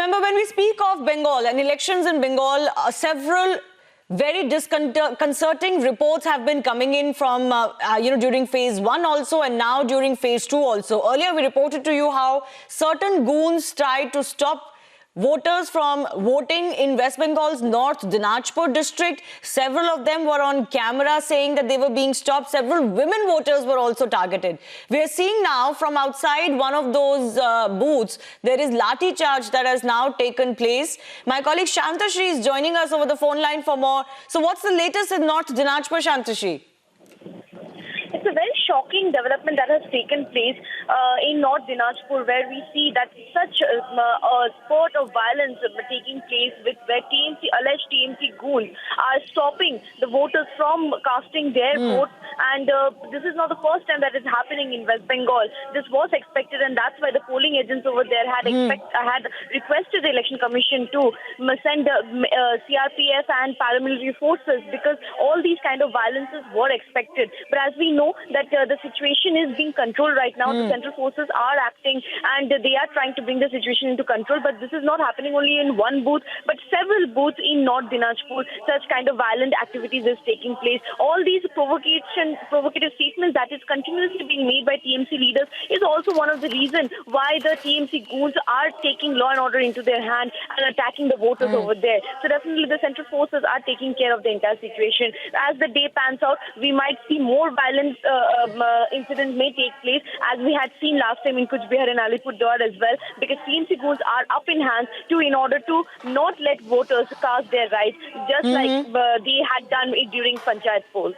Remember, when we speak of Bengal and elections in Bengal, several very disconcerting reports have been coming in from, during phase 1 also, and now during phase 2 also. Earlier, we reported to you how certain goons tried to stop voters from voting in West Bengal's North Dinajpur district. Several of them were on camera saying that they were being stopped. Several women voters were also targeted. We are seeing now from outside one of those booths, there is lathi charge that has now taken place. My colleague Shantashri is joining us over the phone line for more. So what's the latest in North Dinajpur, Shantashri? It's a very shocking development that has taken place in North Dinajpur, where we see that such a spurt of violence taking place with where alleged TMC goons are stopping the voters from casting their votes. And this is not the first time that is happening in West Bengal. This was expected, and that's why the polling agents over there had requested the Election Commission to send CRPF and paramilitary forces, because all these kind of violences were expected. But as we know that the situation is being controlled right now, the central forces are acting and they are trying to bring the situation into control. But this is not happening only in one booth, but several booths in North Dinajpur. Such kind of violent activities is taking place. All these provocative statements that is continuously being made by TMC leaders is also one of the reasons why the TMC goons are taking law and order into their hand and attacking the voters over there. So definitely the central forces are taking care of the entire situation. As the day pans out, we might see more violent incidents may take place, as we had seen last time in Kuch Bihar and Alipurduar as well, because TMC goons are up in hands in order to not let voters cast their rights, just like they had done it during Panchayat polls.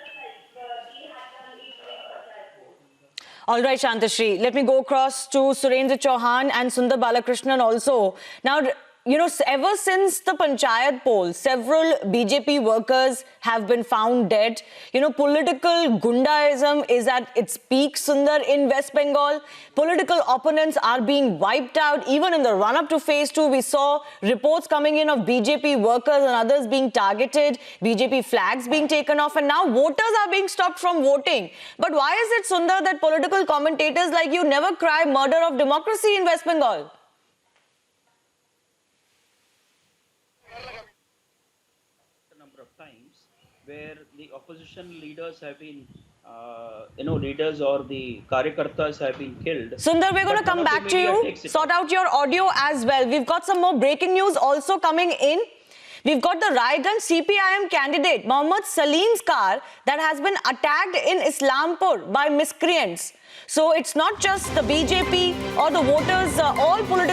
All right, Shantashri, let me go across to Surendra Chauhan and Sundar Balakrishnan also. Now, ever since the Panchayat poll, several BJP workers have been found dead. Political gundaism is at its peak, Sundar, in West Bengal. Political opponents are being wiped out. Even in the run-up to phase 2, we saw reports coming in of BJP workers and others being targeted, BJP flags being taken off, and now voters are being stopped from voting. But why is it, Sundar, that political commentators like you never cry murder of democracy in West Bengal? Number of times where the opposition leaders have been leaders or the karyakartas have been killed. Sundar, we're going to come back to you, sort out your audio as well. We've got some more breaking news also coming in. We've got the Raiganj CPIM candidate Mohammad Salim's car that has been attacked in Islampur by miscreants. So it's not just the BJP or the voters, all political